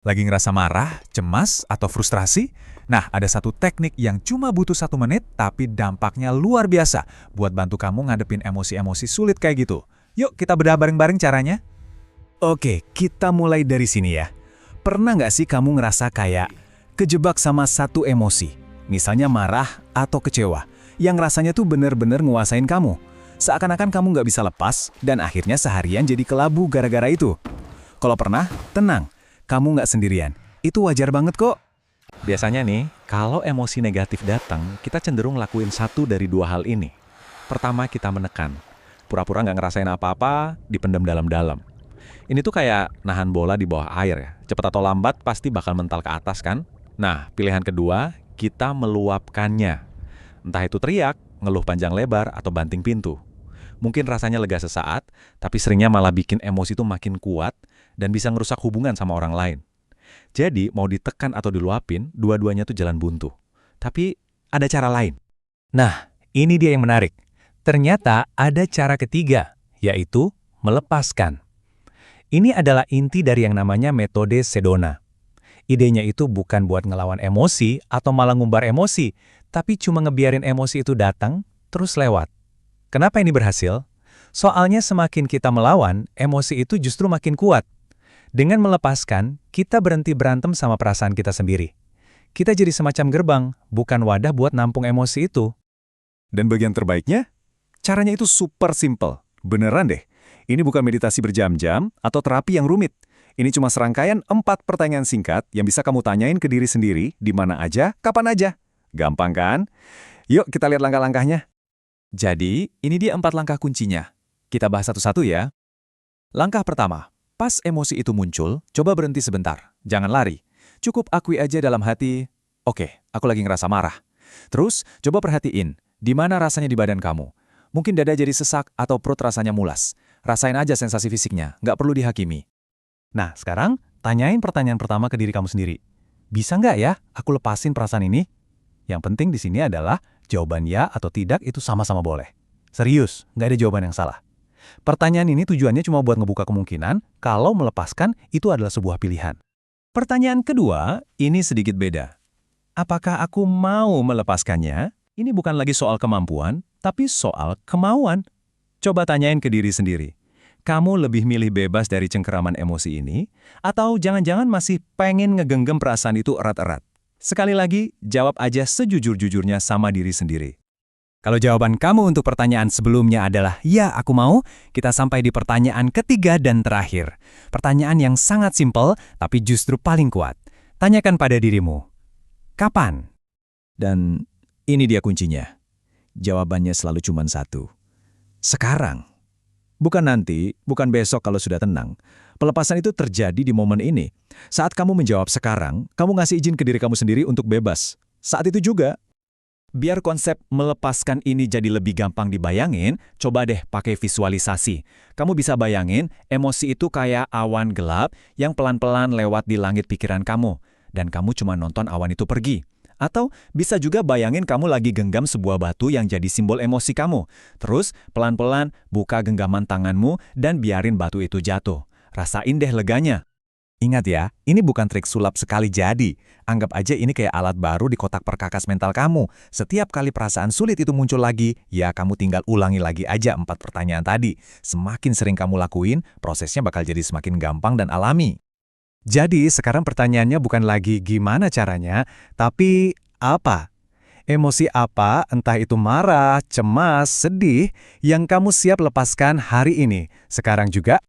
Lagi ngerasa marah, cemas, atau frustrasi? Nah, ada satu teknik yang cuma butuh 1 menit, tapi dampaknya luar biasa buat bantu kamu ngadepin emosi-emosi sulit kayak gitu. Yuk, kita bedah bareng-bareng caranya. Oke, kita mulai dari sini ya. Pernah nggak sih kamu ngerasa kayak kejebak sama satu emosi? Misalnya marah atau kecewa, yang rasanya tuh bener-bener nguasain kamu. Seakan-akan kamu nggak bisa lepas, dan akhirnya seharian jadi kelabu gara-gara itu. Kalau pernah, tenang, kamu nggak sendirian. Itu wajar banget kok. Biasanya nih, kalau emosi negatif datang, kita cenderung lakuin satu dari dua hal ini. Pertama, kita menekan. Pura-pura nggak ngerasain apa-apa, dipendam dalam-dalam. Ini tuh kayak nahan bola di bawah air ya. Cepat atau lambat pasti bakal mental ke atas kan? Nah, pilihan kedua, kita meluapkannya. Entah itu teriak, ngeluh panjang lebar, atau banting pintu. Mungkin rasanya lega sesaat, tapi seringnya malah bikin emosi itu makin kuat dan bisa ngerusak hubungan sama orang lain. Jadi, mau ditekan atau diluapin, dua-duanya tuh jalan buntu. Tapi, ada cara lain. Nah, ini dia yang menarik. Ternyata ada cara ketiga, yaitu melepaskan. Ini adalah inti dari yang namanya metode Sedona. Idenya itu bukan buat ngelawan emosi atau malah ngumbar emosi, tapi cuma ngebiarin emosi itu datang, terus lewat. Kenapa ini berhasil? Soalnya semakin kita melawan, emosi itu justru makin kuat. Dengan melepaskan, kita berhenti berantem sama perasaan kita sendiri. Kita jadi semacam gerbang, bukan wadah buat nampung emosi itu. Dan bagian terbaiknya, caranya itu super simple. Beneran deh, ini bukan meditasi berjam-jam atau terapi yang rumit. Ini cuma serangkaian 4 pertanyaan singkat yang bisa kamu tanyain ke diri sendiri di mana aja, kapan aja. Gampang kan? Yuk kita lihat langkah-langkahnya. Jadi, ini dia 4 langkah kuncinya. Kita bahas satu-satu ya. Langkah pertama, pas emosi itu muncul, coba berhenti sebentar. Jangan lari. Cukup akui aja dalam hati, oke, aku lagi ngerasa marah. Terus, coba perhatiin, di mana rasanya di badan kamu. Mungkin dada jadi sesak atau perut rasanya mulas. Rasain aja sensasi fisiknya, nggak perlu dihakimi. Nah, sekarang tanyain pertanyaan pertama ke diri kamu sendiri. Bisa nggak ya aku lepasin perasaan ini? Yang penting di sini adalah jawaban ya atau tidak itu sama-sama boleh. Serius, nggak ada jawaban yang salah. Pertanyaan ini tujuannya cuma buat ngebuka kemungkinan kalau melepaskan itu adalah sebuah pilihan. Pertanyaan kedua, ini sedikit beda. Apakah aku mau melepaskannya? Ini bukan lagi soal kemampuan, tapi soal kemauan. Coba tanyain ke diri sendiri. Kamu lebih milih bebas dari cengkeraman emosi ini? Atau jangan-jangan masih pengen ngegenggam perasaan itu erat-erat? Sekali lagi, jawab aja sejujur-jujurnya sama diri sendiri. Kalau jawaban kamu untuk pertanyaan sebelumnya adalah ya, aku mau, kita sampai di pertanyaan ketiga dan terakhir. Pertanyaan yang sangat simpel, tapi justru paling kuat. Tanyakan pada dirimu, kapan? Dan ini dia kuncinya. Jawabannya selalu cuma satu. Sekarang. Bukan nanti, bukan besok kalau sudah tenang. Pelepasan itu terjadi di momen ini. Saat kamu menjawab sekarang, kamu ngasih izin ke diri kamu sendiri untuk bebas. Saat itu juga, Biar konsep melepaskan ini jadi lebih gampang dibayangin, coba deh pakai visualisasi. Kamu bisa bayangin emosi itu kayak awan gelap yang pelan-pelan lewat di langit pikiran kamu. Dan kamu cuma nonton awan itu pergi. Atau bisa juga bayangin kamu lagi genggam sebuah batu yang jadi simbol emosi kamu. Terus pelan-pelan buka genggaman tanganmu dan biarin batu itu jatuh. Rasain deh leganya. Ingat ya, ini bukan trik sulap sekali jadi. Anggap aja ini kayak alat baru di kotak perkakas mental kamu. Setiap kali perasaan sulit itu muncul lagi, ya kamu tinggal ulangi lagi aja 4 pertanyaan tadi. Semakin sering kamu lakuin, prosesnya bakal jadi semakin gampang dan alami. Jadi sekarang pertanyaannya bukan lagi gimana caranya, tapi apa? Emosi apa, entah itu marah, cemas, sedih, yang kamu siap lepaskan hari ini, sekarang juga